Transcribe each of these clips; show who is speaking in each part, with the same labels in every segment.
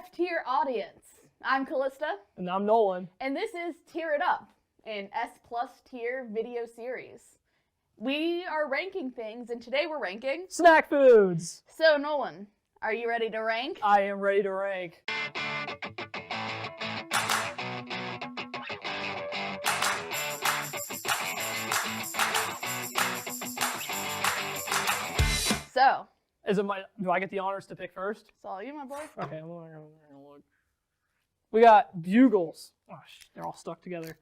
Speaker 1: F-tier audience. I'm Kalista.
Speaker 2: And I'm Nolan.
Speaker 1: And this is Tier It Up, an S+ tier video series. We are ranking things, and today we're ranking
Speaker 2: snack foods.
Speaker 1: So, Nolan, are you ready to rank?
Speaker 2: I am ready to rank.
Speaker 1: So,
Speaker 2: do I get the honors to pick first?
Speaker 1: it's all you, my boy.
Speaker 2: Okay, I'm gonna look. We got Bugles. Oh, they're all stuck together.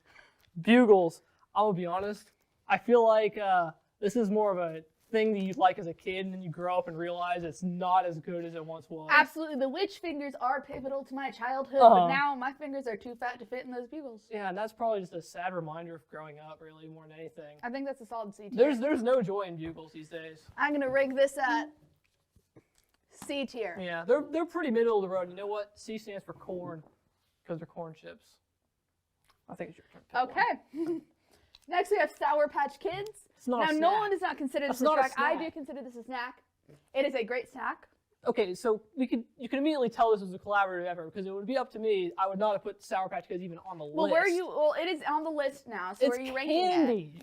Speaker 2: Bugles. I'm gonna be honest. I feel like this is more of a thing that you like as a kid, and then you grow up and realize it's not as good as it once was.
Speaker 1: Absolutely. The witch fingers are pivotal to my childhood, but now my fingers are too fat to fit in those bugles.
Speaker 2: Yeah, and that's probably just a sad reminder of growing up, really, more than anything.
Speaker 1: I think that's a solid C tier.
Speaker 2: There's no joy in Bugles these days.
Speaker 1: I'm gonna rank this at C tier.
Speaker 2: Yeah, they're pretty middle of the road. You know what? C stands for corn, because they're corn chips. I think it's your turn to pick one.
Speaker 1: Okay. Next we have Sour Patch Kids.
Speaker 2: It's not
Speaker 1: now,
Speaker 2: a snack.
Speaker 1: Nolan does not consider this a snack. I
Speaker 2: snack.
Speaker 1: do consider this a snack. It is a great snack.
Speaker 2: Okay, so you can immediately tell this was a collaborative effort, because it would be up to me. I would not have put Sour Patch Kids even on the list.
Speaker 1: Well, it is on the list now. So where are you ranking it?
Speaker 2: Candy.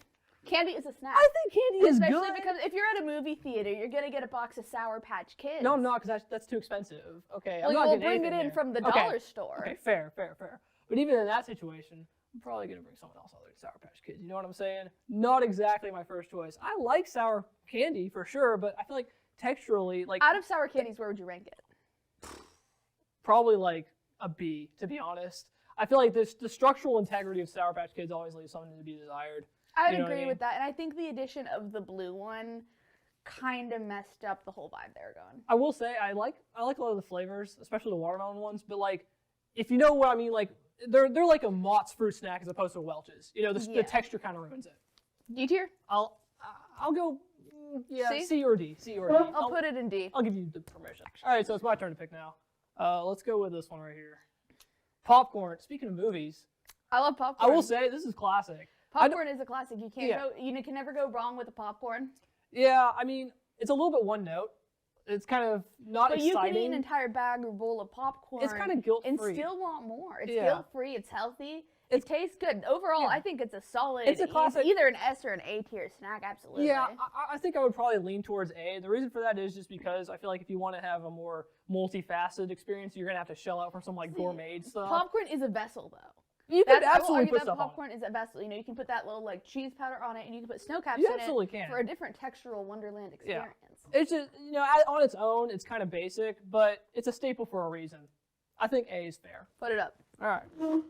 Speaker 1: Candy is a snack.
Speaker 2: I think candy is
Speaker 1: Especially
Speaker 2: good.
Speaker 1: because if you're at a movie theater, you're gonna get a box of Sour Patch Kids.
Speaker 2: No, I'm not, because that's too expensive. Okay,
Speaker 1: Well,
Speaker 2: I'm not
Speaker 1: you'll
Speaker 2: getting
Speaker 1: bring it
Speaker 2: anything
Speaker 1: in
Speaker 2: there.
Speaker 1: from the
Speaker 2: Okay.
Speaker 1: dollar store.
Speaker 2: Okay, fair. But even in that situation, I'm probably gonna bring someone else other than Sour Patch Kids. You know what I'm saying? Not exactly my first choice. I like sour candy for sure, but I feel like texturally, like
Speaker 1: Out of sour candies, where would you rank it?
Speaker 2: probably like a B, to be honest. I feel like the structural integrity of Sour Patch Kids always leaves something to be desired.
Speaker 1: I would
Speaker 2: You know what I
Speaker 1: agree
Speaker 2: mean?
Speaker 1: with that, and I think the addition of the blue one kind of messed up the whole vibe they were going.
Speaker 2: I will say I like a lot of the flavors, especially the watermelon ones. But like, if you know what I mean, like they're like a Mott's fruit snack as opposed to a Welch's. You know, the texture kind of ruins it.
Speaker 1: D tier?
Speaker 2: I'll go
Speaker 1: C?
Speaker 2: C or D.
Speaker 1: I'll put it in D.
Speaker 2: I'll give you the permission. All right, so it's my turn to pick now. Let's go with this one right here. Popcorn. Speaking of movies,
Speaker 1: I love popcorn.
Speaker 2: I will say this is classic.
Speaker 1: Popcorn is a classic. You can never go wrong with a popcorn.
Speaker 2: Yeah, I mean, it's a little bit one note. It's kind of not
Speaker 1: But
Speaker 2: exciting.
Speaker 1: you can eat an entire bag or bowl of popcorn.
Speaker 2: It's kind of guilt-free.
Speaker 1: And still want more. It's
Speaker 2: Yeah.
Speaker 1: guilt-free. It's healthy. It tastes good. Overall,
Speaker 2: Yeah.
Speaker 1: I think it's a solid.
Speaker 2: It's a classic.
Speaker 1: Either an S or an A tier snack. Absolutely.
Speaker 2: Yeah, I think I would probably lean towards A. The reason for that is just because I feel like if you want to have a more multifaceted experience, you're gonna have to shell out for some like gourmet stuff.
Speaker 1: Popcorn is a vessel, though.
Speaker 2: You could
Speaker 1: I will
Speaker 2: absolutely
Speaker 1: argue
Speaker 2: put
Speaker 1: that
Speaker 2: stuff on it.
Speaker 1: popcorn is a vessel. You know, you can put that little like cheese powder on it, and you can put snow caps
Speaker 2: You
Speaker 1: in
Speaker 2: absolutely
Speaker 1: it
Speaker 2: can.
Speaker 1: for a different textural Wonderland experience.
Speaker 2: It's just, you know, on its own, it's kind of basic, but it's a staple for a reason. I think A is fair.
Speaker 1: Put it up.
Speaker 2: All right.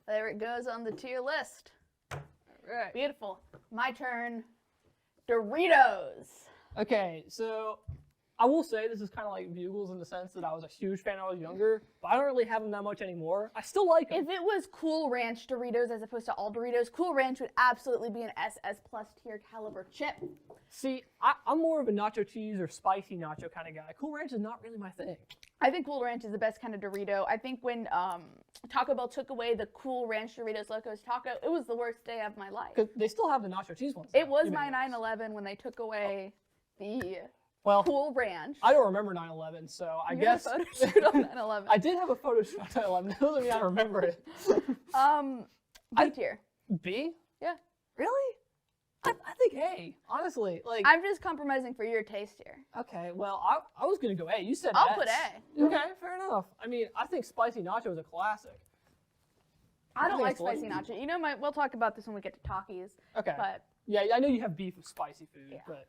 Speaker 1: There it goes on the tier list.
Speaker 2: All right.
Speaker 1: Beautiful. My turn. Doritos.
Speaker 2: Okay, so I will say this is kind of like Bugles in the sense that I was a huge fan when I was younger, but I don't really have them that much anymore. I still like them.
Speaker 1: If it was Cool Ranch Doritos as opposed to all Doritos, Cool Ranch would absolutely be an S+ tier caliber chip.
Speaker 2: See, I'm more of a nacho cheese or spicy nacho kind of guy. Cool Ranch is not really my thing.
Speaker 1: I think Cool Ranch is the best kind of Dorito. I think when Taco Bell took away the Cool Ranch Doritos Locos Taco, it was the worst day of my life.
Speaker 2: Because they still have the nacho cheese ones.
Speaker 1: It was
Speaker 2: You
Speaker 1: my
Speaker 2: may notice.
Speaker 1: 9/11 when they took away the
Speaker 2: Well,
Speaker 1: Cool Ranch.
Speaker 2: I don't remember 9/11, so I
Speaker 1: You
Speaker 2: guess
Speaker 1: had a photo shoot on 9/11.
Speaker 2: I did have a photo shoot on 9/11. That doesn't mean I remember it.
Speaker 1: B tier.
Speaker 2: B?
Speaker 1: Yeah.
Speaker 2: Really? I think A. Honestly, like.
Speaker 1: I'm just compromising for your taste here.
Speaker 2: Okay, well, I was gonna go A. You said
Speaker 1: I'll
Speaker 2: S.
Speaker 1: put A.
Speaker 2: Okay, fair enough. I mean, I think spicy nacho is a classic.
Speaker 1: I don't
Speaker 2: think
Speaker 1: like
Speaker 2: it's
Speaker 1: spicy
Speaker 2: delicious.
Speaker 1: nacho. You know, we'll talk about this when we get to Takis.
Speaker 2: Okay.
Speaker 1: But
Speaker 2: Yeah, I know you have beef with spicy food,
Speaker 1: Yeah.
Speaker 2: but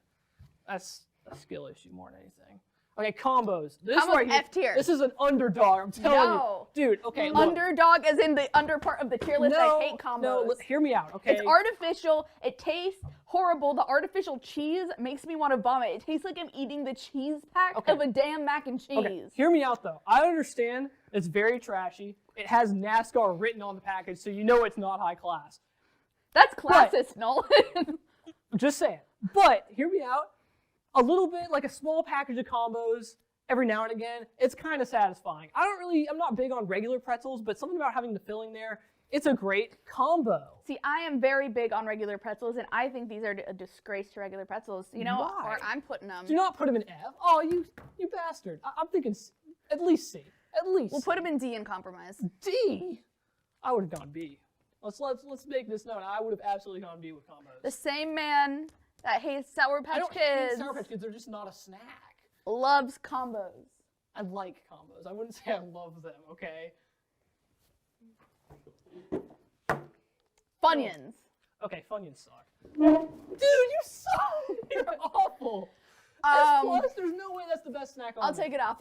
Speaker 2: that's a skill issue more than anything. Okay, combos. This
Speaker 1: Combos
Speaker 2: right here,
Speaker 1: F tier.
Speaker 2: This is an underdog. I'm telling
Speaker 1: No.
Speaker 2: you, dude. Okay, look.
Speaker 1: underdog as in the under part of the tier list.
Speaker 2: No,
Speaker 1: I hate combos.
Speaker 2: no. Hear me out, okay?
Speaker 1: It's artificial. It tastes horrible. The artificial cheese makes me want to vomit. It tastes like I'm eating the cheese pack
Speaker 2: Okay.
Speaker 1: of a damn mac and cheese.
Speaker 2: Okay, hear me out though. I understand it's very trashy. It has NASCAR written on the package, so you know it's not high class.
Speaker 1: That's classist, Nolan.
Speaker 2: I'm just saying. But hear me out. A little bit, like a small package of combos every now and again, it's kind of satisfying. I'm not big on regular pretzels, but something about having the filling there, it's a great combo.
Speaker 1: See, I am very big on regular pretzels, and I think these are a disgrace to regular pretzels. You know,
Speaker 2: Why?
Speaker 1: or I'm putting them.
Speaker 2: Do not put them in F. Oh, you bastard. I'm thinking At least C. At least.
Speaker 1: We'll put them in D and compromise.
Speaker 2: D. I would have gone B. Let's make this known. I would have absolutely gone B with combos.
Speaker 1: The same man that hates Sour Patch
Speaker 2: I don't
Speaker 1: Kids
Speaker 2: hate Sour Patch Kids. They're just not a snack.
Speaker 1: loves combos.
Speaker 2: I like combos. I wouldn't say I love them. Okay.
Speaker 1: Funyuns.
Speaker 2: Okay, Funyuns suck. Dude, you suck. You're awful. S+, there's no way that's the best snack on
Speaker 1: I'll take it off.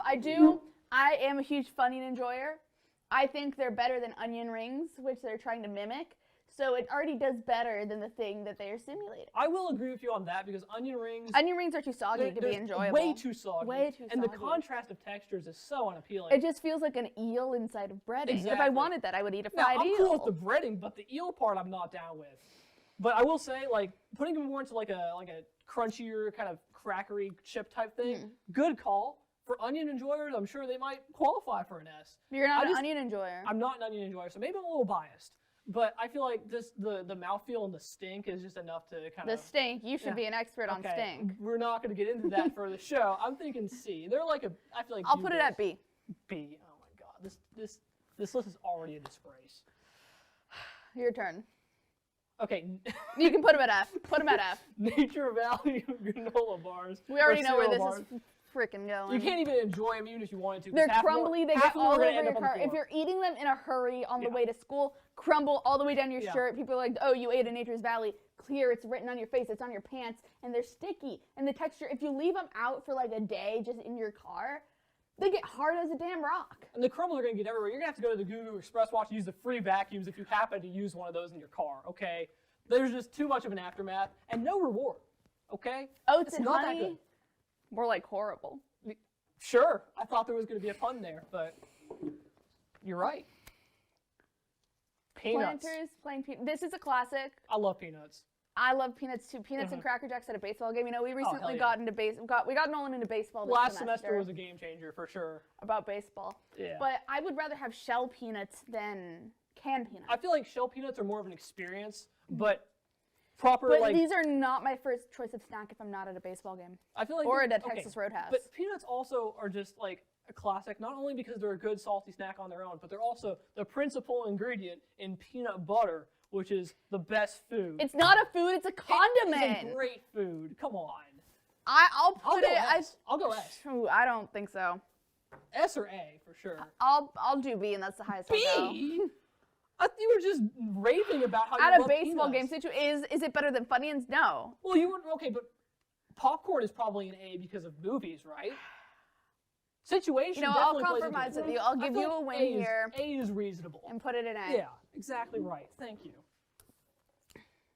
Speaker 1: I am a huge Funyun enjoyer. I think they're better than onion rings, which they're trying to mimic. So it already does better than the thing that they are simulating.
Speaker 2: I will agree with you on that because onion rings
Speaker 1: are too soggy to be enjoyable.
Speaker 2: Way too soggy.
Speaker 1: Way too soggy.
Speaker 2: And the contrast of textures is so unappealing.
Speaker 1: It just feels like an eel inside of breading.
Speaker 2: Exactly.
Speaker 1: If I wanted that, I would eat a fried
Speaker 2: I'm
Speaker 1: eel.
Speaker 2: cool with the breading, but the eel part I'm not down with. But I will say, like, putting them more into like a crunchier kind of crackery chip type thing, good call. For onion enjoyers, I'm sure they might qualify for an S.
Speaker 1: You're not an onion enjoyer.
Speaker 2: I'm not an onion enjoyer, so maybe I'm a little biased. But I feel like the mouthfeel and the stink is just enough to kind of...
Speaker 1: The stink. You should be an expert on stink.
Speaker 2: We're not going to get into that for the show. I'm thinking C. They're like I feel like
Speaker 1: I'll put it at B.
Speaker 2: B. Oh my god. This list is already a disgrace.
Speaker 1: Your turn.
Speaker 2: Okay.
Speaker 1: You can put them at F. Put them at F.
Speaker 2: Nature Value granola bars.
Speaker 1: We already know where this is freaking going.
Speaker 2: You can't even enjoy them even if you wanted to.
Speaker 1: They're crumbly. They get all over your car.
Speaker 2: The
Speaker 1: If you're eating them in a hurry on the way to school, crumble all the way down your shirt. People are like, oh, you ate a Nature's Valley. Clear, it's written on your face, it's on your pants, and they're sticky. And the texture, if you leave them out for like a day just in your car, they get hard as a damn rock.
Speaker 2: And the crumbles are going to get everywhere. You're going to have to go to the Google Express Watch and use the free vacuums if you happen to use one of those in your car, okay? There's just too much of an aftermath and no reward, okay?
Speaker 1: Oats
Speaker 2: it's
Speaker 1: and
Speaker 2: not
Speaker 1: honey,
Speaker 2: that good.
Speaker 1: more like horrible.
Speaker 2: Sure, I thought there was going to be a pun there, but you're right. Peanuts.
Speaker 1: Planters, plain peanuts. This is a classic.
Speaker 2: I love peanuts.
Speaker 1: I love peanuts too. Peanuts and Cracker Jacks at a baseball game. You know, we recently
Speaker 2: hell
Speaker 1: got into we got Nolan into baseball this
Speaker 2: Last semester was a game changer for sure.
Speaker 1: About baseball.
Speaker 2: Yeah.
Speaker 1: But I would rather have shell peanuts than canned peanuts.
Speaker 2: I feel like shell peanuts are more of an experience, but proper
Speaker 1: But these are not my first choice of snack if I'm not at a baseball game.
Speaker 2: I feel like
Speaker 1: or at a Texas Roadhouse.
Speaker 2: But peanuts also are just like a classic, not only because they're a good salty snack on their own, but they're also the principal ingredient in peanut butter, which is the best food.
Speaker 1: It's not a food, it's a condiment.
Speaker 2: It's a great food. Come on.
Speaker 1: I'll put it
Speaker 2: S. I'll go S.
Speaker 1: I don't think so.
Speaker 2: S or A for sure.
Speaker 1: I'll do B, and that's the highest I'll go.
Speaker 2: B? You were just raving about how you
Speaker 1: at
Speaker 2: love
Speaker 1: a baseball
Speaker 2: peanuts.
Speaker 1: game situation. Is it better than Funyuns? No.
Speaker 2: Well, you were okay, but popcorn is probably an A because of movies, right? Situation.
Speaker 1: You know, I'll compromise with you. I'll give you a win here.
Speaker 2: A is reasonable.
Speaker 1: And put it in A.
Speaker 2: Yeah, exactly right. Thank you.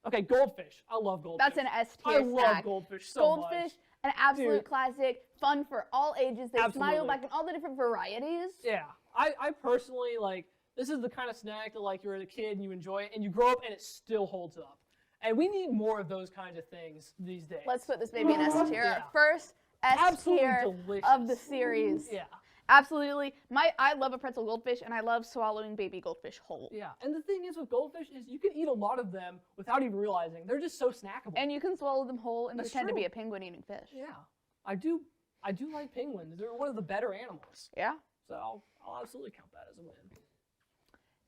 Speaker 2: Okay, goldfish. I love goldfish.
Speaker 1: That's an S tier snack.
Speaker 2: I love goldfish so much.
Speaker 1: Goldfish, an absolute classic, fun for all ages. They smile back in all the different varieties.
Speaker 2: Yeah, I personally like. This is the kind of snack that like you're a kid and you enjoy it, and you grow up and it still holds up. And we need more of those kinds of things these days.
Speaker 1: Let's put this baby in S tier.
Speaker 2: Yeah.
Speaker 1: First S tier of the series.
Speaker 2: Yeah.
Speaker 1: Absolutely. I love a pretzel goldfish, and I love swallowing baby goldfish whole.
Speaker 2: Yeah, and the thing is with goldfish is you can eat a lot of them without even realizing. They're just so snackable.
Speaker 1: And you can swallow them whole and pretend to be a penguin eating fish.
Speaker 2: Yeah, I do like penguins. They're one of the better animals.
Speaker 1: Yeah.
Speaker 2: So I'll absolutely count that as a win.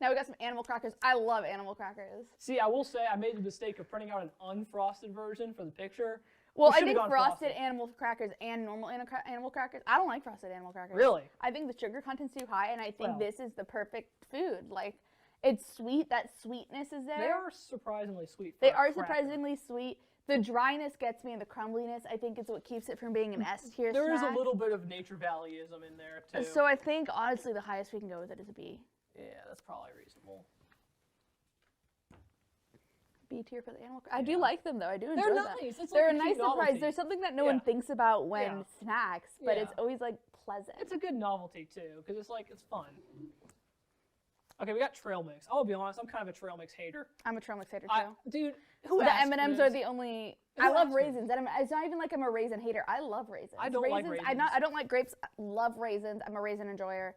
Speaker 1: Now we got some animal crackers. I love animal crackers.
Speaker 2: See, I will say I made the mistake of printing out an unfrosted version for the picture.
Speaker 1: Well, I think frosted animal crackers and normal animal crackers. I don't like frosted animal crackers.
Speaker 2: Really?
Speaker 1: I think the sugar content's too high, and I think this is the perfect food. Like, it's sweet. That sweetness is there.
Speaker 2: They are surprisingly sweet.
Speaker 1: They are surprisingly sweet. The dryness gets me, and the crumbliness, I think, is what keeps it from being an S tier snack.
Speaker 2: There is a little bit of Nature Valleyism in there, too.
Speaker 1: So I think, honestly, the highest we can go with it is a B.
Speaker 2: Yeah, that's probably reasonable.
Speaker 1: B tier for the animal crackers. I do like them, though. I do enjoy
Speaker 2: them.
Speaker 1: them.
Speaker 2: They're nice. It's
Speaker 1: They're
Speaker 2: like
Speaker 1: a nice surprise. There's something that no one thinks about when snacks, but it's always, like, pleasant.
Speaker 2: It's a good novelty, too, because it's, like, it's fun. Okay, we got trail mix. I'll be honest, I'm kind of a trail mix hater.
Speaker 1: I'm a trail mix hater, too.
Speaker 2: Dude,
Speaker 1: the M&Ms are the only... I love raisins. It's not even like I'm a raisin hater. I love raisins.
Speaker 2: I don't like raisins.
Speaker 1: I don't like grapes. I love raisins. I'm a raisin enjoyer.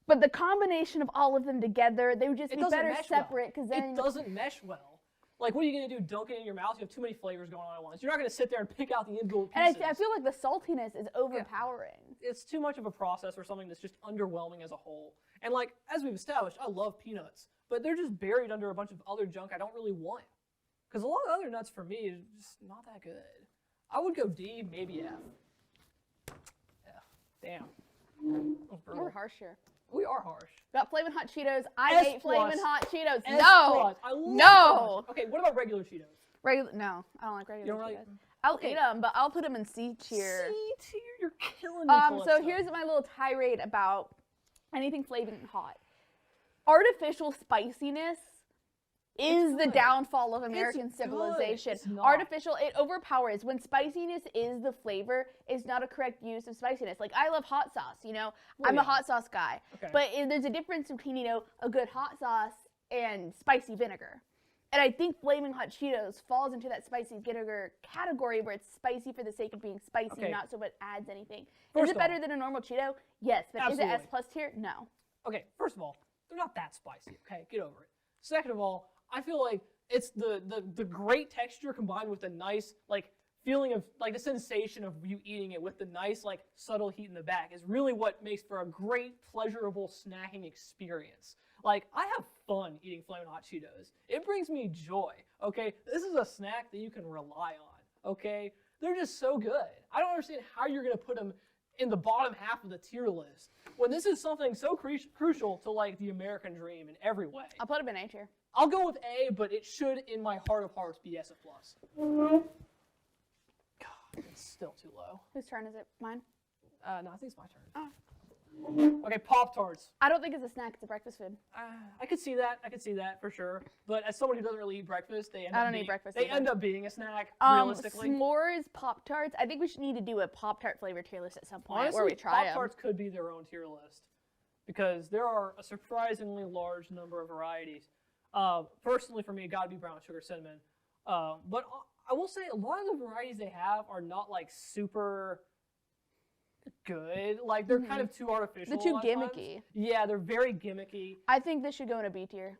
Speaker 1: But the combination of all of them together, they would just be better separate because then...
Speaker 2: It doesn't mesh well. Like, what are you going to do? Dunk it in your mouth? You have too many flavors going on at once. You're not going to sit there and pick out the individual
Speaker 1: And
Speaker 2: pieces.
Speaker 1: I feel like the saltiness is overpowering.
Speaker 2: It's too much of a process for something that's just underwhelming as a whole. And like, as we've established, I love peanuts, but they're just buried under a bunch of other junk I don't really want. Because a lot of other nuts for me is just not that good. I would go D, maybe F. F. Damn.
Speaker 1: We're harsh here.
Speaker 2: We are harsh.
Speaker 1: Got Flamin' Hot Cheetos. I
Speaker 2: S
Speaker 1: hate Flamin' Hot Cheetos.
Speaker 2: S+.
Speaker 1: No.
Speaker 2: I love
Speaker 1: No.
Speaker 2: them. Okay, what about regular Cheetos?
Speaker 1: No, I don't like regular
Speaker 2: You don't
Speaker 1: Cheetos.
Speaker 2: like-
Speaker 1: I'll eat them, but I'll put them in C tier.
Speaker 2: C tier? You're killing me,
Speaker 1: So
Speaker 2: Kalista.
Speaker 1: here's my little tirade about anything flaming hot. Artificial spiciness is the
Speaker 2: good.
Speaker 1: downfall of American
Speaker 2: It's
Speaker 1: civilization.
Speaker 2: good. It's not.
Speaker 1: Artificial, it overpowers. When spiciness is the flavor, it's not a correct use of spiciness. Like, I love hot sauce, you know?
Speaker 2: Well,
Speaker 1: I'm a
Speaker 2: yeah.
Speaker 1: hot sauce guy.
Speaker 2: Okay.
Speaker 1: But there's a difference between, you know, a good hot sauce and spicy vinegar. And I think Flaming Hot Cheetos falls into that spicy vinegar category where it's spicy for the sake of being spicy,
Speaker 2: Okay.
Speaker 1: not so it adds anything.
Speaker 2: First
Speaker 1: Is it
Speaker 2: of
Speaker 1: better
Speaker 2: all-
Speaker 1: than a normal Cheeto? Yes. But is it
Speaker 2: Absolutely.
Speaker 1: S plus tier? No.
Speaker 2: Okay, first of all, they're not that spicy, okay? Get over it. Second of all, I feel like it's the great texture combined with the nice, like, feeling of, like, the sensation of you eating it with the nice, like, subtle heat in the back is really what makes for a great, pleasurable snacking experience. Like, I have fun eating Flamin' Hot Cheetos. It brings me joy, okay? This is a snack that you can rely on, okay? They're just so good. I don't understand how you're going to put them in the bottom half of the tier list when this is something so crucial to, like, the American dream in every way.
Speaker 1: I'll put them in A tier.
Speaker 2: I'll go with A, but it should, in my heart of hearts, be SF+. God, it's still too low.
Speaker 1: Whose turn is it? Mine?
Speaker 2: No, I think it's my turn.
Speaker 1: Oh.
Speaker 2: Okay, Pop-Tarts.
Speaker 1: I don't think it's a snack. It's a breakfast food.
Speaker 2: I could see that. I could see that for sure. But as someone who doesn't really eat breakfast, they end
Speaker 1: I
Speaker 2: up
Speaker 1: don't
Speaker 2: being,
Speaker 1: eat breakfast
Speaker 2: They
Speaker 1: either.
Speaker 2: end up being a snack, realistically.
Speaker 1: S'mores Pop-Tarts. I think we should need to do a Pop-Tart flavor tier list at some point
Speaker 2: Honestly,
Speaker 1: where we try them.
Speaker 2: Pop-Tarts could be their own tier list because there are a surprisingly large number of varieties. Personally, for me, it got to be brown sugar cinnamon. But I will say a lot of the varieties they have are not like super good. Like they're kind of too artificial.
Speaker 1: They're too
Speaker 2: a lot of times.
Speaker 1: gimmicky.
Speaker 2: Yeah, they're very gimmicky.
Speaker 1: I think this should go in a B tier.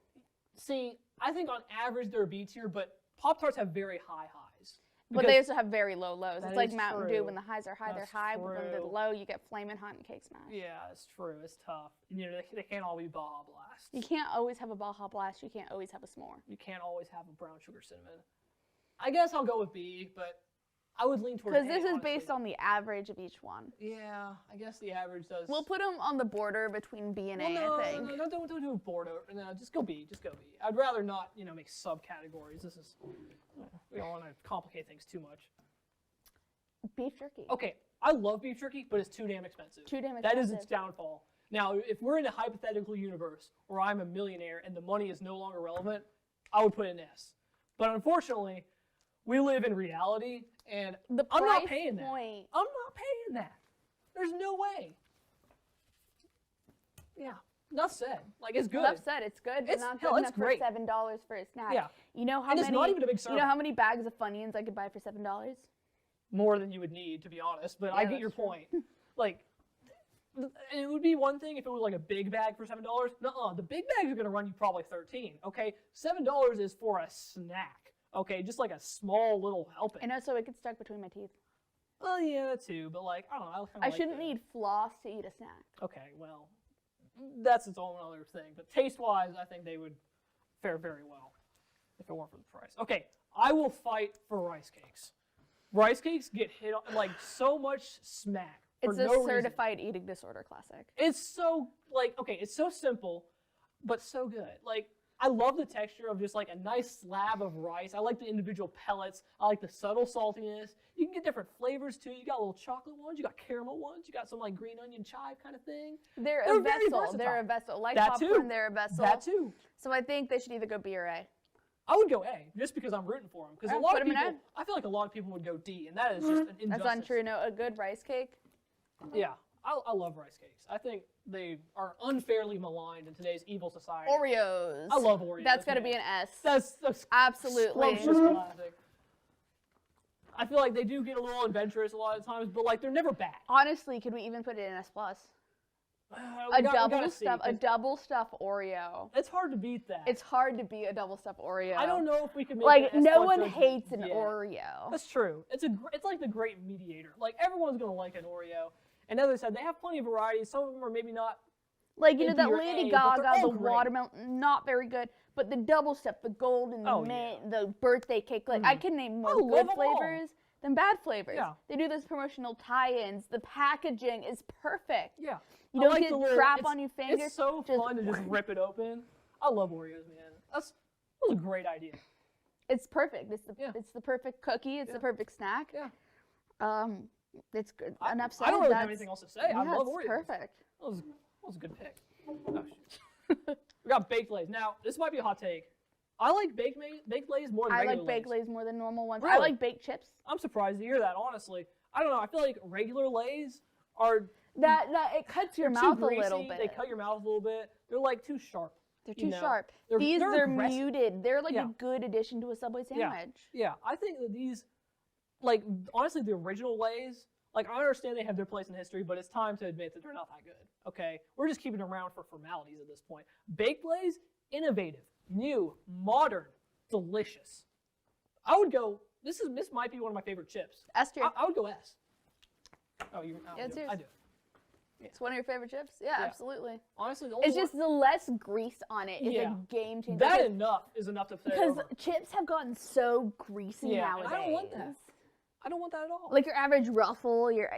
Speaker 2: See, I think on average they're a B tier, but Pop-Tarts have very high highs.
Speaker 1: But they also have very low lows.
Speaker 2: That
Speaker 1: It's like
Speaker 2: is
Speaker 1: Mountain
Speaker 2: true.
Speaker 1: Dew. When the highs are high,
Speaker 2: That's
Speaker 1: they're high. But when they're
Speaker 2: true.
Speaker 1: low, you get Flamin' Hot and Cake Smash.
Speaker 2: Yeah, it's true. It's tough. You know, they can't all be Baja Blast.
Speaker 1: You can't always have a Baja Blast. You can't always have a s'more.
Speaker 2: You can't always have a brown sugar cinnamon. I guess I'll go with B, but I would lean towards A.
Speaker 1: Because this is
Speaker 2: honestly.
Speaker 1: based on the average of each one.
Speaker 2: Yeah, I guess the average does.
Speaker 1: We'll put them on the border between B and A,
Speaker 2: no,
Speaker 1: I think.
Speaker 2: No, don't do a board. No, just go B. Just go B. I'd rather not, make subcategories. This is, we don't want to complicate things too much.
Speaker 1: Beef jerky.
Speaker 2: Okay, I love beef jerky, but it's too damn expensive.
Speaker 1: Too damn
Speaker 2: That is
Speaker 1: expensive.
Speaker 2: its downfall. Now, if we're in a hypothetical universe where I'm a millionaire and the money is no longer relevant, I would put an S. But unfortunately, we live in reality, and
Speaker 1: The
Speaker 2: I'm not
Speaker 1: price
Speaker 2: paying that.
Speaker 1: point.
Speaker 2: I'm not paying that. There's no way. Yeah, enough said. Like, it's good.
Speaker 1: Enough said, it's good, but
Speaker 2: It's-
Speaker 1: not
Speaker 2: hell,
Speaker 1: good
Speaker 2: it's
Speaker 1: enough
Speaker 2: great.
Speaker 1: for $7 for a snack.
Speaker 2: Yeah.
Speaker 1: You know how
Speaker 2: And
Speaker 1: many?
Speaker 2: it's not even a big
Speaker 1: You
Speaker 2: serving.
Speaker 1: know how many bags of Funyuns I could buy for $7?
Speaker 2: More than you would need, to be honest, but
Speaker 1: Yeah,
Speaker 2: I get your
Speaker 1: that's true.
Speaker 2: point. Like, it would be one thing if it was like a big bag for $7. Nuh-uh, the big bags are gonna run you probably $13, okay? $7 is for a snack, okay? Just like a small little helping.
Speaker 1: And also, it gets stuck between my teeth.
Speaker 2: Well, yeah, that too, but like, I don't know.
Speaker 1: I shouldn't need floss to eat a snack.
Speaker 2: Okay, well, that's its own other thing. But taste-wise, I think they would fare very well if it weren't for the price. Okay, I will fight for rice cakes. Rice cakes get hit on, like so much smack for
Speaker 1: It's
Speaker 2: no
Speaker 1: a
Speaker 2: reason.
Speaker 1: certified eating disorder classic.
Speaker 2: It's so, like, okay, it's so simple, but so good. Like, I love the texture of just like a nice slab of rice. I like the individual pellets. I like the subtle saltiness. You can get different flavors too. You got little chocolate ones. You got caramel ones. You got some like green onion chive kind of thing.
Speaker 1: They're
Speaker 2: They're
Speaker 1: a
Speaker 2: very
Speaker 1: vessel.
Speaker 2: versatile.
Speaker 1: They're a vessel. Like
Speaker 2: That
Speaker 1: popcorn,
Speaker 2: too.
Speaker 1: they're a vessel.
Speaker 2: That too.
Speaker 1: So I think they should either go B or A.
Speaker 2: I would go A, just because I'm rooting for them. Because a
Speaker 1: Alright,
Speaker 2: lot
Speaker 1: put
Speaker 2: of
Speaker 1: 'em in
Speaker 2: people, I feel like a lot of people would go D, and that is just an injustice.
Speaker 1: That's untrue. No, a good rice cake.
Speaker 2: Yeah, I love rice cakes. I think they are unfairly maligned in today's evil society.
Speaker 1: Oreos.
Speaker 2: I love Oreos.
Speaker 1: That's got to
Speaker 2: man.
Speaker 1: be an S.
Speaker 2: That's
Speaker 1: Absolutely.
Speaker 2: scrumptious classic. I feel like they do get a little adventurous a lot of times, but like they're never bad.
Speaker 1: Honestly, could we even put it in S+? A double stuff Oreo.
Speaker 2: It's hard to beat that.
Speaker 1: It's hard to beat a double stuff Oreo.
Speaker 2: I don't know if we can make
Speaker 1: like
Speaker 2: an
Speaker 1: no one
Speaker 2: judgment
Speaker 1: hates an
Speaker 2: yet.
Speaker 1: Oreo.
Speaker 2: That's true. It's like the great mediator. Like everyone's gonna like an Oreo. And as I said, they have plenty of varieties. Some of them are maybe not.
Speaker 1: Like that
Speaker 2: your
Speaker 1: Lady
Speaker 2: A, but they're
Speaker 1: Gaga,
Speaker 2: all
Speaker 1: the
Speaker 2: great.
Speaker 1: watermelon, not very good. But the double stuff, the gold and the mint, the birthday cake. Like I can name more good flavors than bad flavors.
Speaker 2: Yeah.
Speaker 1: They do those promotional tie-ins. The packaging is perfect.
Speaker 2: Yeah.
Speaker 1: You don't get crap on your fingers.
Speaker 2: It's so fun to just rip it open. I love Oreos, man. That was a great idea.
Speaker 1: It's perfect. It's the perfect cookie. It's the perfect snack.
Speaker 2: Yeah.
Speaker 1: It's good. Enough said.
Speaker 2: I don't really have anything else to say. I love Oreos.
Speaker 1: Perfect.
Speaker 2: That was a good pick. Oh, shoot. We got baked Lays. Now, this might be a hot take. I like baked Lays more than regular Lays.
Speaker 1: I like baked Lays more than normal ones.
Speaker 2: Really?
Speaker 1: I like baked chips.
Speaker 2: I'm surprised to hear that, honestly. I don't know. I feel like regular Lays are
Speaker 1: that it cuts your mouth
Speaker 2: greasy.
Speaker 1: a little bit.
Speaker 2: They cut your mouth a little bit. They're like too sharp.
Speaker 1: They're too sharp.
Speaker 2: They're
Speaker 1: muted. They're like a good addition to a Subway sandwich.
Speaker 2: Yeah. I think that these, like, honestly, the original Lays, like, I understand they have their place in history, but it's time to admit that they're not that good. Okay, we're just keeping them around for formalities at this point. Baked Lays, innovative, new, modern, delicious. I would go. This might be one of my favorite chips.
Speaker 1: S tier.
Speaker 2: I would go S. Oh, I do.
Speaker 1: It's one of your favorite chips? Yeah, absolutely.
Speaker 2: Honestly,
Speaker 1: it's just the less grease on it is a game changer.
Speaker 2: That is enough to say
Speaker 1: because chips have gotten so greasy nowadays.
Speaker 2: And I don't want that. I don't want that at all.
Speaker 1: Like your average Ruffle, your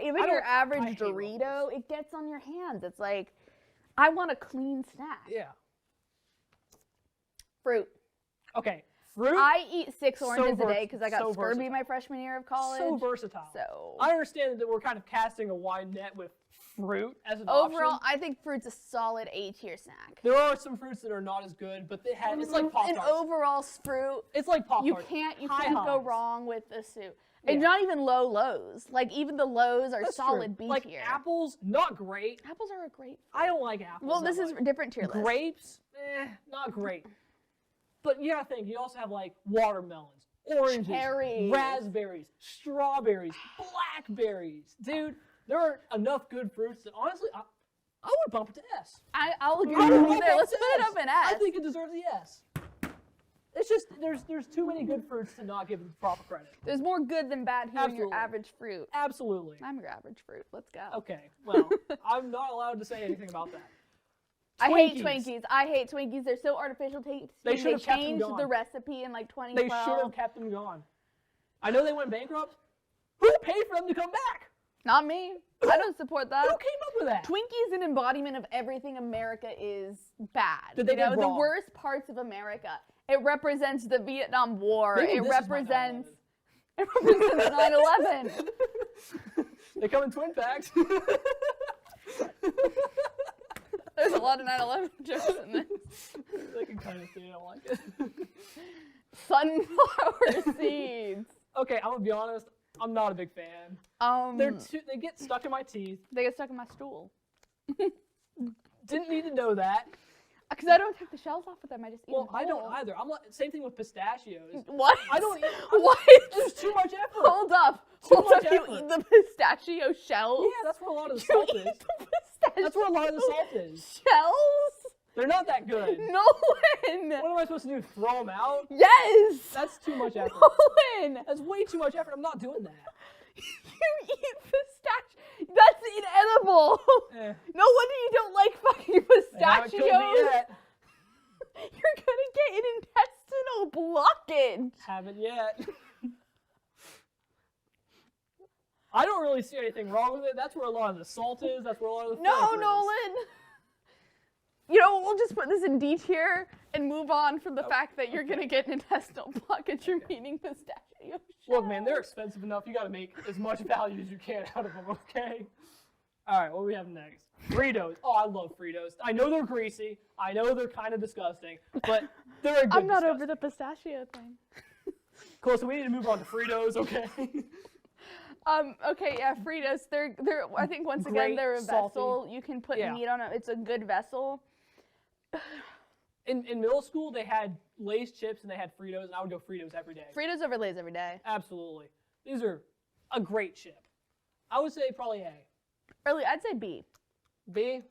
Speaker 1: average Dorito, it gets on your hands. It's like, I want a clean snack.
Speaker 2: Yeah.
Speaker 1: Fruit.
Speaker 2: Okay, fruit.
Speaker 1: I eat 6 oranges a day because I got scurvy my freshman year of college.
Speaker 2: So versatile.
Speaker 1: So
Speaker 2: I understand that we're kind of casting a wide net with fruit as an option.
Speaker 1: Overall, I think fruit's a solid A tier snack.
Speaker 2: There are some fruits that are not as good, but it's like Pop-Tarts.
Speaker 1: An overall fruit.
Speaker 2: It's like Pop-Tarts.
Speaker 1: You can't go wrong with the soup. And not even lows. Like even the lows are solid B tier.
Speaker 2: Like apples, not great.
Speaker 1: Apples are a great fruit.
Speaker 2: I don't like apples.
Speaker 1: Well, this is a different tier list.
Speaker 2: Grapes, not great. But you gotta think, you also have like watermelons, oranges,
Speaker 1: cherries,
Speaker 2: raspberries, strawberries, blackberries. Dude, there are enough good fruits that honestly, I would bump it to S.
Speaker 1: I'll agree with you there. Let's put it up in S.
Speaker 2: I think it deserves the S. It's just there's too many good fruits to not give it the proper credit.
Speaker 1: There's more good than bad here in your average fruit.
Speaker 2: Absolutely.
Speaker 1: I'm your average fruit. Let's go.
Speaker 2: Okay. Well, I'm not allowed to say anything about that.
Speaker 1: I hate Twinkies. They're so artificial.
Speaker 2: They should have kept them
Speaker 1: changed
Speaker 2: gone.
Speaker 1: the recipe in like 2012.
Speaker 2: They should have kept them gone. I know they went bankrupt. Who paid for them to come back?
Speaker 1: Not me. I don't support that.
Speaker 2: Who came up with that?
Speaker 1: Twinkie is an embodiment of everything America is bad.
Speaker 2: Did they get
Speaker 1: the worst parts of America. It represents the Vietnam War.
Speaker 2: Maybe
Speaker 1: it represents 9/11.
Speaker 2: They come in twin packs.
Speaker 1: There's a lot of 9/11 jokes in this.
Speaker 2: They can kind of see it. I like it.
Speaker 1: Sunflower seeds.
Speaker 2: Okay, I'm gonna be honest. I'm not a big fan. They get stuck in my teeth.
Speaker 1: They get stuck in my stool.
Speaker 2: Didn't need to know that.
Speaker 1: Because I don't take the shells off with them. I just eat them whole.
Speaker 2: I don't either. I'm like, same thing with pistachios.
Speaker 1: What?
Speaker 2: I don't eat.
Speaker 1: What?
Speaker 2: There's too much effort.
Speaker 1: Hold up. You eat the pistachio shells?
Speaker 2: Yeah, that's where a lot of the salt is. That's where a lot of the salt is.
Speaker 1: Shells?
Speaker 2: They're not that good.
Speaker 1: Nolan!
Speaker 2: What am I supposed to do? Throw them out?
Speaker 1: Yes!
Speaker 2: That's too much effort.
Speaker 1: Nolan!
Speaker 2: That's way too much effort. I'm not doing that.
Speaker 1: You eat pistachio. That's inedible. No wonder you don't like fucking pistachios.
Speaker 2: Yet.
Speaker 1: You're gonna get an intestinal blockage.
Speaker 2: Haven't yet. I don't really see anything wrong with it. That's where a lot of the salt is. That's where a lot of the flavor is.
Speaker 1: Nolan. You know, we'll just put this in D tier and move on from the fact that you're gonna get an intestinal blockage from eating pistachio shells.
Speaker 2: Look, man, they're expensive enough. You got to make as much value as you can out of them. Okay. All right, what do we have next? Fritos. Oh, I love Fritos. I know they're greasy. I know they're kind of disgusting, but they're a good
Speaker 1: I'm not
Speaker 2: disgusting.
Speaker 1: over the pistachio thing.
Speaker 2: Cool, so we need to move on to Fritos, okay?
Speaker 1: Okay, yeah, Fritos. They're. I think once again they're a vessel.
Speaker 2: Salty.
Speaker 1: You can put meat on it. It's a good vessel.
Speaker 2: In middle school, they had Lay's chips and they had Fritos, and I would go Fritos every day.
Speaker 1: Fritos over Lay's every day.
Speaker 2: Absolutely. These are a great chip. I would say probably A.
Speaker 1: Early, I'd say B.
Speaker 2: B?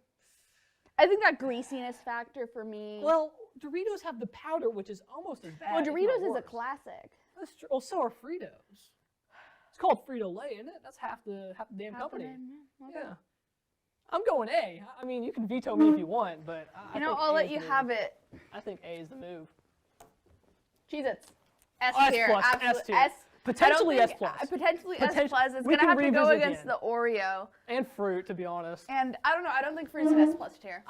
Speaker 1: I think that greasiness factor for me.
Speaker 2: Well, Doritos have the powder, which is almost as bad.
Speaker 1: Well,
Speaker 2: if not
Speaker 1: Doritos is a
Speaker 2: worse.
Speaker 1: classic.
Speaker 2: That's true. Well, so are Fritos. It's called Frito-Lay, isn't it? That's half the damn company.
Speaker 1: Okay.
Speaker 2: Yeah. I'm going A. I mean, you can veto me if you want, but I think
Speaker 1: I'll
Speaker 2: A
Speaker 1: let
Speaker 2: is
Speaker 1: you
Speaker 2: the move.
Speaker 1: have it.
Speaker 2: I think A is the move.
Speaker 1: Cheez-Its. S
Speaker 2: S
Speaker 1: tier.
Speaker 2: plus,
Speaker 1: Absolute
Speaker 2: S tier.
Speaker 1: S.
Speaker 2: Potentially
Speaker 1: I don't
Speaker 2: S plus.
Speaker 1: think- Potentially S
Speaker 2: Potent-
Speaker 1: plus. It's
Speaker 2: we
Speaker 1: gonna
Speaker 2: can
Speaker 1: have to go
Speaker 2: revisit
Speaker 1: against
Speaker 2: again.
Speaker 1: the Oreo.
Speaker 2: And fruit, to be honest.
Speaker 1: And I don't know. I don't think fruit's an S plus tier.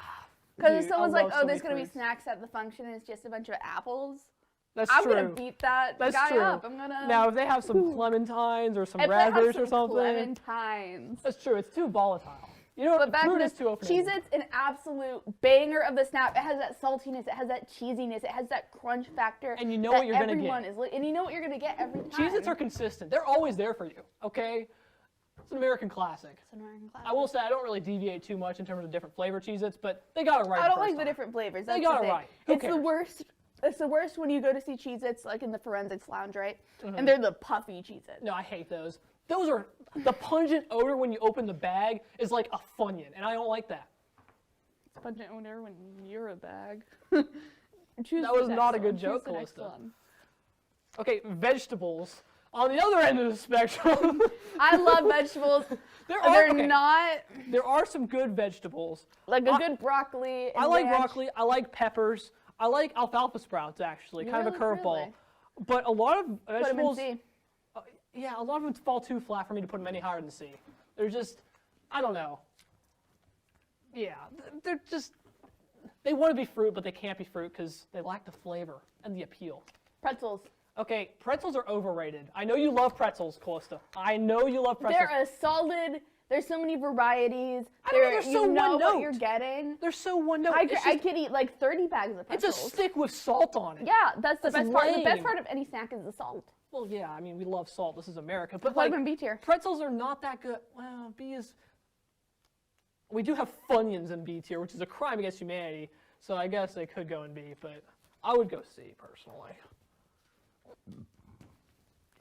Speaker 1: Because if
Speaker 2: Dude,
Speaker 1: someone's
Speaker 2: I
Speaker 1: like,
Speaker 2: love
Speaker 1: oh,
Speaker 2: so
Speaker 1: there's
Speaker 2: many
Speaker 1: gonna be
Speaker 2: fruits.
Speaker 1: snacks at the function and it's just a bunch of apples.
Speaker 2: That's
Speaker 1: I'm
Speaker 2: true.
Speaker 1: gonna beat that
Speaker 2: That's
Speaker 1: guy
Speaker 2: true.
Speaker 1: up. I'm gonna.
Speaker 2: Now, if they have some clementines or some
Speaker 1: if they have
Speaker 2: raspberries
Speaker 1: some
Speaker 2: or something,
Speaker 1: clementines.
Speaker 2: that's true. It's too volatile. You know,
Speaker 1: But back
Speaker 2: fruit
Speaker 1: to
Speaker 2: is too open.
Speaker 1: Cheez-Its, an absolute banger of the snap. It has that saltiness, it has that cheesiness, it has that crunch factor.
Speaker 2: And you know
Speaker 1: that
Speaker 2: what you're gonna
Speaker 1: everyone
Speaker 2: get.
Speaker 1: and you know what you're gonna get every time.
Speaker 2: Cheez-Its are consistent. They're always there for you, okay? It's an American classic.
Speaker 1: It's an American classic.
Speaker 2: I will say I don't really deviate too much in terms of different flavor Cheez-Its, but they got it right.
Speaker 1: I don't
Speaker 2: the
Speaker 1: like
Speaker 2: first
Speaker 1: the
Speaker 2: time.
Speaker 1: different flavors. That's
Speaker 2: They got
Speaker 1: the
Speaker 2: it
Speaker 1: thing.
Speaker 2: right. Who
Speaker 1: It's the
Speaker 2: cares?
Speaker 1: worst. It's the worst when you go to see Cheez-Its like in the forensics lounge, right?
Speaker 2: Mm-hmm.
Speaker 1: And they're the puffy Cheez-Its.
Speaker 2: No, I hate those. Those are the pungent odor when you open the bag is like a Funyun, and I don't like that.
Speaker 1: It's pungent odor when you're a bag.
Speaker 2: That was not a good joke,
Speaker 1: Choose the next
Speaker 2: Kalista.
Speaker 1: one.
Speaker 2: Okay, vegetables. On the other end of the spectrum,
Speaker 1: I love vegetables.
Speaker 2: there
Speaker 1: They're
Speaker 2: okay,
Speaker 1: not
Speaker 2: there are some good vegetables.
Speaker 1: like a good broccoli. And
Speaker 2: I like
Speaker 1: ranch.
Speaker 2: broccoli. I like peppers. I like alfalfa sprouts, actually, kind of a curveball. But a lot of
Speaker 1: Put 'em in
Speaker 2: vegetables,
Speaker 1: C.
Speaker 2: yeah, a lot of them fall too flat for me to put them any higher than C. They're just, I don't know. Yeah, they're just, they want to be fruit, but they can't be fruit because they lack the flavor and the appeal.
Speaker 1: Pretzels.
Speaker 2: Okay, pretzels are overrated. I know you love pretzels, Kalista. I know you love pretzels.
Speaker 1: They're a solid. There's so many varieties.
Speaker 2: I don't know, they're so
Speaker 1: you know
Speaker 2: one
Speaker 1: what
Speaker 2: note.
Speaker 1: you're getting.
Speaker 2: They're so one note.
Speaker 1: I
Speaker 2: It's
Speaker 1: could
Speaker 2: just-
Speaker 1: eat like 30 bags of
Speaker 2: it's a
Speaker 1: pretzels.
Speaker 2: stick with salt on it.
Speaker 1: Yeah, that's the
Speaker 2: That's
Speaker 1: best part. The best
Speaker 2: lame.
Speaker 1: part of any snack is the salt.
Speaker 2: Well, yeah, I mean, we love salt. This is America. But
Speaker 1: Put
Speaker 2: like,
Speaker 1: them in B tier.
Speaker 2: pretzels are not that good. Well, B is. We do have Funyuns in B tier, which is a crime against humanity. So I guess they could go in B, but I would go C personally.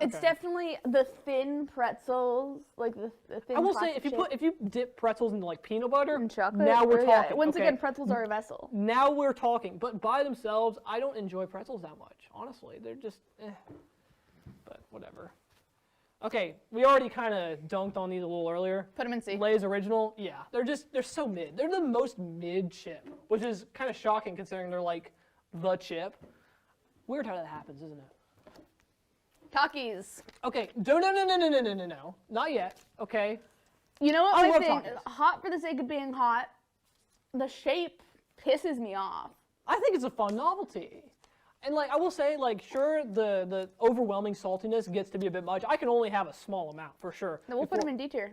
Speaker 1: It's
Speaker 2: Okay.
Speaker 1: definitely the thin pretzels, like the thin.
Speaker 2: I will say
Speaker 1: plastic
Speaker 2: if you dip pretzels into like peanut butter,
Speaker 1: and chocolate.
Speaker 2: now we're
Speaker 1: Oh, yeah.
Speaker 2: talking.
Speaker 1: Once
Speaker 2: okay?
Speaker 1: again, pretzels are a vessel.
Speaker 2: Now we're talking. But by themselves, I don't enjoy pretzels that much. Honestly, they're just. But whatever. Okay, we already kind of dunked on these a little earlier.
Speaker 1: Put them in C.
Speaker 2: Lay's original, yeah, they're so mid. They're the most mid chip, which is kind of shocking considering they're like the chip. Weird how that happens, isn't it?
Speaker 1: Takis.
Speaker 2: Okay, no, not yet. Okay,
Speaker 1: You know what
Speaker 2: I
Speaker 1: my
Speaker 2: love
Speaker 1: thing?
Speaker 2: Takis.
Speaker 1: Hot for the sake of being hot. The shape pisses me off.
Speaker 2: I think it's a fun novelty, and like I will say, like sure the overwhelming saltiness gets to be a bit much. I can only have a small amount for sure.
Speaker 1: No, we'll put them in D tier.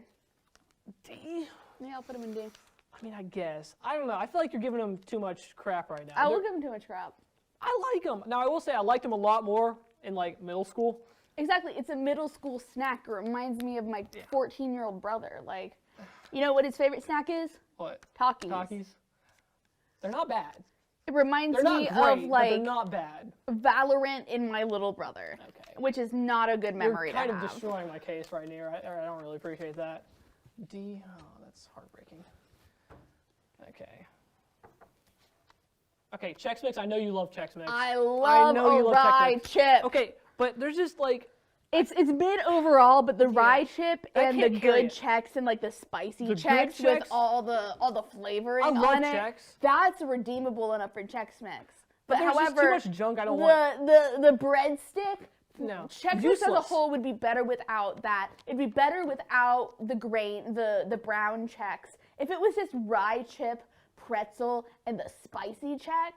Speaker 2: D.
Speaker 1: Yeah, I'll put them in D.
Speaker 2: I mean, I guess I don't know. I feel like you're giving them too much crap right now.
Speaker 1: I will give them too much crap.
Speaker 2: I like them. Now I will say I liked them a lot more in like middle school.
Speaker 1: Exactly. It's a middle school snack. It reminds me of my 14-year-old brother. Like, you know what his favorite snack is?
Speaker 2: What?
Speaker 1: Takis.
Speaker 2: Takis. They're not bad.
Speaker 1: It reminds
Speaker 2: They're not
Speaker 1: me
Speaker 2: great,
Speaker 1: of
Speaker 2: but they're
Speaker 1: like
Speaker 2: not bad.
Speaker 1: Valorant in my little brother,
Speaker 2: Okay.
Speaker 1: which is not a good memory
Speaker 2: You're kind
Speaker 1: to
Speaker 2: of
Speaker 1: have.
Speaker 2: destroying my case right here. I don't really appreciate that. D. Oh, that's heartbreaking. Okay. Okay, Chex Mix. I know you love Chex Mix.
Speaker 1: I love
Speaker 2: know you
Speaker 1: a
Speaker 2: love Chex
Speaker 1: rye
Speaker 2: Mix.
Speaker 1: chip.
Speaker 2: Okay, but there's just like
Speaker 1: It's mid overall, but the rye chip
Speaker 2: I
Speaker 1: and the
Speaker 2: can't carry
Speaker 1: good
Speaker 2: it.
Speaker 1: Chex and like the spicy
Speaker 2: The good
Speaker 1: Chex with
Speaker 2: Chex?
Speaker 1: all the flavoring
Speaker 2: I love
Speaker 1: on it.
Speaker 2: Chex.
Speaker 1: That's redeemable enough for Chex Mix. But
Speaker 2: there's just
Speaker 1: however,
Speaker 2: too much junk I don't want.
Speaker 1: the breadstick,
Speaker 2: No,
Speaker 1: Chex Mix as a
Speaker 2: useless.
Speaker 1: whole would be better without that. It'd be better without the grain, the brown Chex. If it was just rye chip, pretzel, and the spicy Chex,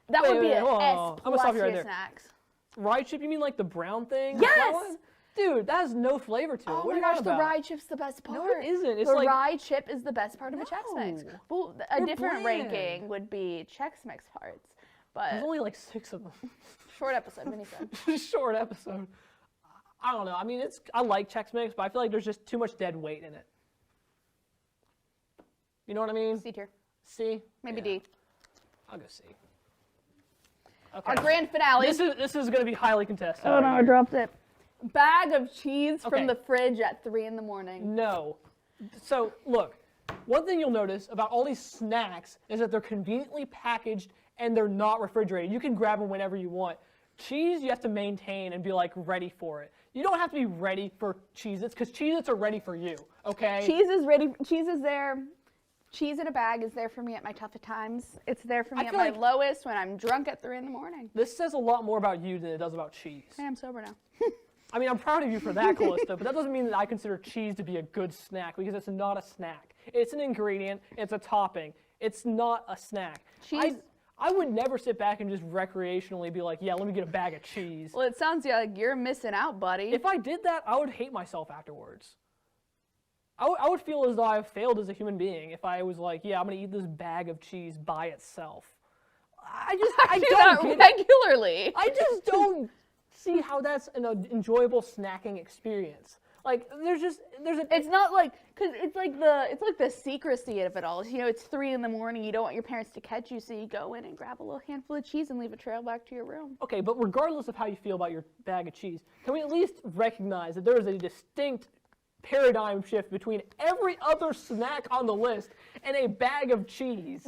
Speaker 1: that would be
Speaker 2: wait,
Speaker 1: an
Speaker 2: hold on,
Speaker 1: S
Speaker 2: I'm gonna stop
Speaker 1: plus
Speaker 2: you right
Speaker 1: your
Speaker 2: there.
Speaker 1: snacks.
Speaker 2: Rye chip? You mean like the brown thing?
Speaker 1: Yes!
Speaker 2: That one? Dude, that has no flavor to it.
Speaker 1: Oh
Speaker 2: What
Speaker 1: my
Speaker 2: are you
Speaker 1: gosh,
Speaker 2: on
Speaker 1: the
Speaker 2: about?
Speaker 1: rye chip's the best part.
Speaker 2: No, it isn't. It's
Speaker 1: the
Speaker 2: like
Speaker 1: rye chip is the best part of a Chex Mix.
Speaker 2: No.
Speaker 1: Well, a
Speaker 2: They're
Speaker 1: different
Speaker 2: bland.
Speaker 1: ranking would be Chex Mix parts.
Speaker 2: There's
Speaker 1: But
Speaker 2: only like 6 of them.
Speaker 1: short episode, mini-sode.
Speaker 2: Short episode. I don't know. I mean, I like Chex Mix, but I feel like there's just too much dead weight in it. You know what I mean?
Speaker 1: C tier,
Speaker 2: C?
Speaker 1: maybe
Speaker 2: Yeah.
Speaker 1: D.
Speaker 2: I'll go C. Okay.
Speaker 1: Our grand finale.
Speaker 2: This is going to be highly contested.
Speaker 1: Oh no, I dropped it. Bag of cheese
Speaker 2: Okay.
Speaker 1: from the fridge at 3 in the morning.
Speaker 2: No. So, look. One thing you'll notice about all these snacks is that they're conveniently packaged and they're not refrigerated. You can grab them whenever you want. Cheese, you have to maintain and be like ready for it. You don't have to be ready for Cheez-Its because Cheez-Its are ready for you, okay?
Speaker 1: Cheese is ready. Cheese is there. Cheese in a bag is there for me at my toughest times. It's there for me at my lowest when I'm drunk at 3 in the morning.
Speaker 2: This says a lot more about you than it does about cheese.
Speaker 1: Hey, I'm sober now.
Speaker 2: I mean, I'm proud of you for that, Kalista, but that doesn't mean that I consider cheese to be a good snack because it's not a snack. It's an ingredient. It's a topping. It's not a snack.
Speaker 1: Cheese.
Speaker 2: I would never sit back and just recreationally be like, yeah, let me get a bag of cheese.
Speaker 1: Well, it sounds like you're missing out, buddy.
Speaker 2: If I did that, I would hate myself afterwards. I would feel as though I failed as a human being if I was like, yeah, I'm going to eat this bag of cheese by itself. I don't
Speaker 1: do that regularly.
Speaker 2: I just don't see how that's an enjoyable snacking experience. Like,
Speaker 1: It's not like, cause it's like the secrecy of it all. You know, it's 3 in the morning. You don't want your parents to catch you, so you go in and grab a little handful of cheese and leave a trail back to your room.
Speaker 2: Okay, but regardless of how you feel about your bag of cheese, can we at least recognize that there is a distinct paradigm shift between every other snack on the list and a bag of cheese?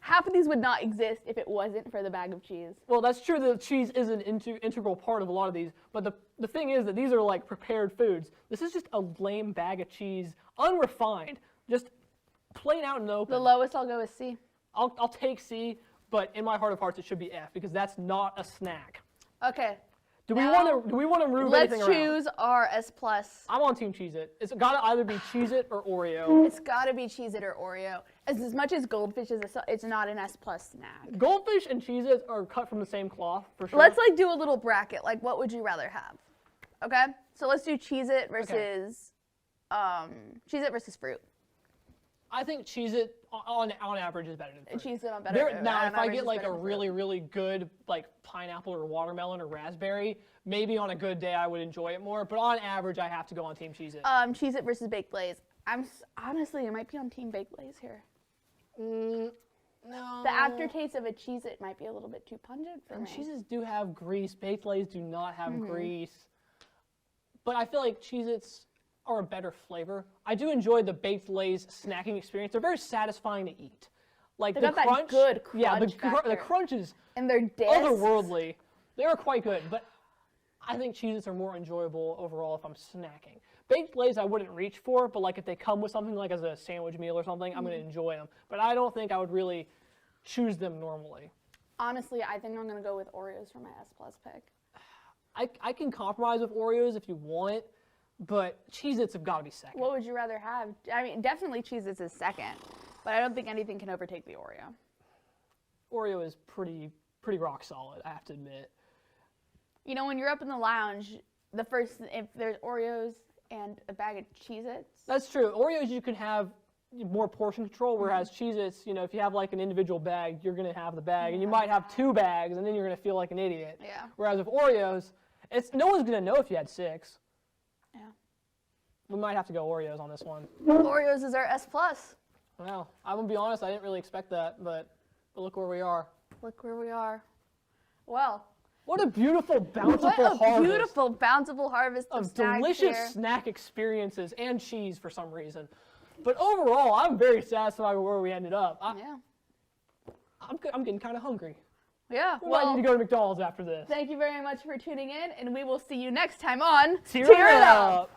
Speaker 1: Half of these would not exist if it wasn't for the bag of cheese.
Speaker 2: Well, that's true that cheese is an integral part of a lot of these, but the thing is that these are like prepared foods. This is just a lame bag of cheese, unrefined, just plain out and open.
Speaker 1: The lowest I'll go is C.
Speaker 2: I'll take C, but in my heart of hearts it should be F because that's not a snack.
Speaker 1: Okay.
Speaker 2: Do we want to remove anything around?
Speaker 1: Let's choose our S+.
Speaker 2: I'm on Team Cheez-It. It's got to either be Cheez-It or Oreo.
Speaker 1: It's got to be Cheez-It or Oreo. As much as Goldfish is, it's not an S+ snack.
Speaker 2: Goldfish and Cheez-It are cut from the same cloth, for sure.
Speaker 1: Let's like do a little bracket. Like, what would you rather have? Okay? So let's do Cheez-It versus, Cheez-It versus fruit.
Speaker 2: I think Cheez-It on average is better than fruit.
Speaker 1: Cheez-It on better.
Speaker 2: Now, if I get like a really, really good like pineapple or watermelon or raspberry, maybe on a good day I would enjoy it more. But on average, I have to go on Team Cheez-It.
Speaker 1: Cheez-It versus Baked Lay's. Honestly, I might be on Team Baked Lay's here.
Speaker 2: No.
Speaker 1: The aftertaste of a Cheez-It might be a little bit too pungent for me.
Speaker 2: Cheez-Its do have grease. Baked Lay's do not have grease. But I feel like Cheez-Its are a better flavor. I do enjoy the Baked Lay's snacking experience. They're very satisfying to eat. Like
Speaker 1: they
Speaker 2: the
Speaker 1: got
Speaker 2: crunch,
Speaker 1: that good crunch.
Speaker 2: Yeah, the crunch is
Speaker 1: and they're
Speaker 2: otherworldly. They are quite good, but I think Cheez-Its are more enjoyable overall if I'm snacking. Baked Lay's I wouldn't reach for, but like if they come with something like as a sandwich meal or something, I'm going to enjoy them. But I don't think I would really choose them normally.
Speaker 1: Honestly, I think I'm going to go with Oreos for my S+ pick.
Speaker 2: I can compromise with Oreos if you want, but Cheez-Its have got to be second.
Speaker 1: What would you rather have? I mean, definitely Cheez-Its is second, but I don't think anything can overtake the Oreo.
Speaker 2: Oreo is pretty rock solid, I have to admit.
Speaker 1: You know, when you're up in the lounge, if there's Oreos and a bag of Cheez-Its.
Speaker 2: That's true. Oreos you can have more portion control, whereas Cheez-Its, you know, if you have like an individual bag, you're going to have the bag, and you might have 2 bags, and then you're going to feel like an idiot.
Speaker 1: Yeah.
Speaker 2: Whereas with Oreos, no one's going to know if you had 6.
Speaker 1: Yeah.
Speaker 2: We might have to go Oreos on this one.
Speaker 1: Oreos is our S+.
Speaker 2: Well, I'm going to be honest, I didn't really expect that, but look where we are.
Speaker 1: Look where we are. Well.
Speaker 2: What a beautiful, bountiful harvest.
Speaker 1: What a beautiful, bountiful harvest of
Speaker 2: delicious snack experiences and cheese for some reason. But overall, I'm very satisfied with where we ended up. I'm getting kind of hungry.
Speaker 1: Yeah.
Speaker 2: We might need to go to McDonald's after this.
Speaker 1: Thank you very much for tuning in, and we will see you next time on
Speaker 2: Tear It Up.